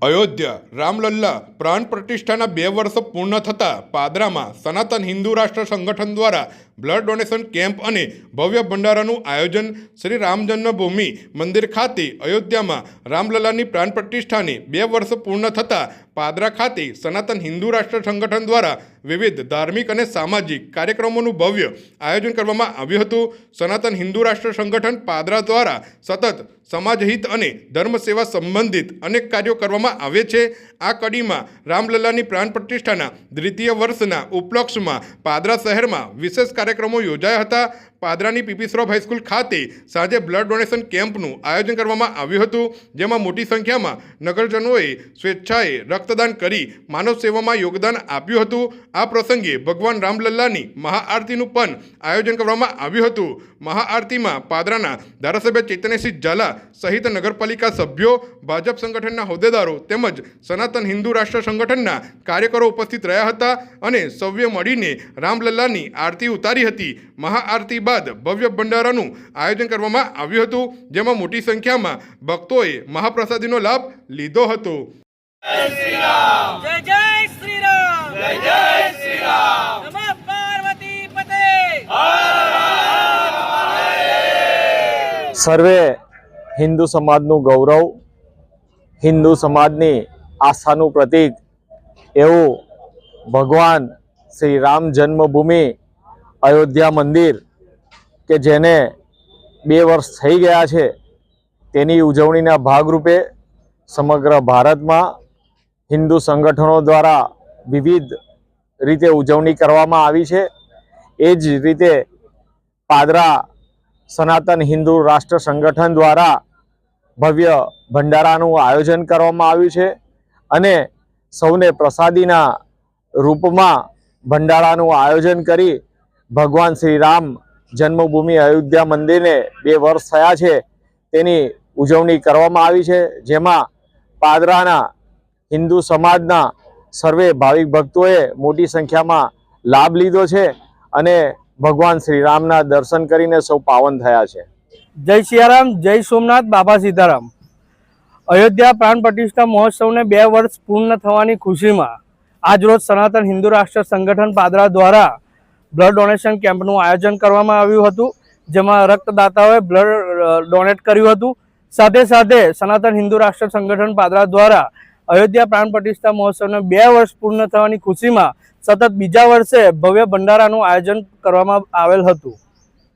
અયોધ્યા રામલલ્લા પ્રાણ પ્રતિષ્ઠાના 2 વર્ષ પૂર્ણ થતાં પાદરામાં સનાતન હિન્દુ રાષ્ટ્ર સંગઠન દ્વારા બ્લડ ડોનેશન કેમ્પ અને ભવ્ય ભંડારાનું આયોજન શ્રી રામ જન્મભૂમિ મંદિર ખાતે અયોધ્યામાં રામલલ્લાની પ્રાણ પ્રતિષ્ઠાને 2 વર્ષ પૂર્ણ થતાં પાદરા ખાતે સનાતન હિન્દુ રાષ્ટ્ર સંગઠન દ્વારા વિવિધ ધાર્મિક અને સામાજિક કાર્યક્રમોનું ભવ્ય આયોજન કરવામાં આવ્યું હતું। સનાતન હિન્દુ રાષ્ટ્ર સંગઠન પાદરા દ્વારા સતત સમાજહિત અને ધર્મ સેવા સંબંધિત અનેક કાર્યો કરવામાં આવે છે। આ કડીમાં રામલલ્લાની પ્રાણ પ્રતિષ્ઠાના 2ય વર્ષના ઉપલક્ષમાં પાદરા શહેરમાં વિશેષ કાર્યક્રમો યોજાયા હતા। પાદરાની પીપી શ્રોફ હાઈસ્કૂલ ખાતે સાંજે બ્લડ ડોનેશન કેમ્પનું આયોજન કરવામાં આવ્યું હતું, જેમાં મોટી સંખ્યામાં નગરજનોએ સ્વેચ્છાએ રક્તદાન કરી માનવ સેવામાં યોગદાન આપ્યું હતું। આ પ્રસંગે ભગવાન રામલલ્લાની મહાઆરતીનું પણ આયોજન કરવામાં આવ્યું હતું। મહાઆરતીમાં પાદરાના ધારાસભ્ય ચૈતન્યસિંહ ઝાલા સહિત નગરપાલિકા સભ્યો, ભાજપ સંગઠનના હોદ્દેદારો તેમજ સનાતન હિન્દુ રાષ્ટ્ર સંગઠનના કાર્યકરો ઉપસ્થિત રહ્યા હતા અને સૌએ મળીને રામલલ્લાની આરતી ઉતારી હતી। મહાઆરતી બાદ ભવ્ય ભંડારાનું આયોજન કરવામાં આવ્યું હતું, જેમાં મોટી સંખ્યામાં ભક્તોએ મહાપ્રસાદીનો લાભ લીધો હતો। जय श्री राम, जय जय श्री राम, जय जय श्री राम, नमः पार्वती पते। सर्वे हिंदू समाजનું ગૌરવ, हिंदू સમાજની આસ્થાનું પ્રતીક એવું ભગવાન શ્રી રામ જન્મભૂમિ અયોધ્યા મંદિર કે જેને 2 વર્ષ થઈ ગયા છે તેની ઉજવણીના ભાગરૂપે સમગ્ર ભારતમાં હિન્દુ સંગઠનો દ્વારા વિવિધ રીતે ઉજવણી કરવામાં આવી છે। એ જ રીતે પાદરા સનાતન હિન્દુ રાષ્ટ્ર સંગઠન દ્વારા ભવ્ય ભંડારાનું આયોજન કરવામાં આવ્યું છે અને સૌને પ્રસાદીના રૂપમાં ભંડારાનું આયોજન કરી ભગવાન શ્રી રામ જન્મભૂમિ અયોધ્યા મંદિરને 2 વર્ષ થયા છે તેની ઉજવણી કરવામાં આવી છે, જેમાં પાદરાના હિન્દુ સમાજના સર્વે ભાવિક ભક્તોએ મોટી સંખ્યામાં લાભ લીધો છે અને ભગવાન શ્રી રામના દર્શન કરીને સૌ પાવન થયા છે। જય સિયારામ, જય સોમનાથ, બાબા સીતારામ। અયોધ્યા પ્રાણ પ્રતિષ્ઠા મહોત્સવને 2 વર્ષ પૂર્ણ થવાની ખુશીમાં આજરોજ સનાતન હિન્દુ રાષ્ટ્ર સંગઠન પાદરા દ્વારા બ્લડ ડોનેશન કેમ્પનું આયોજન કરવામાં આવ્યું હતું, જેમાં રક્તદાતાઓએ બ્લડ ડોનેટ કર્યું હતું। સાથે સાથે સનાતન હિન્દુ રાષ્ટ્ર સંગઠન પાદરા દ્વારા અયોધ્યા પ્રાણ પ્રતિષ્ઠા મહોત્સવને 2 વર્ષ પૂર્ણ થવાની ખુશીમાં સતત બીજા વર્ષે ભવ્ય ભંડારાનું આયોજન કરવામાં આવેલ હતું।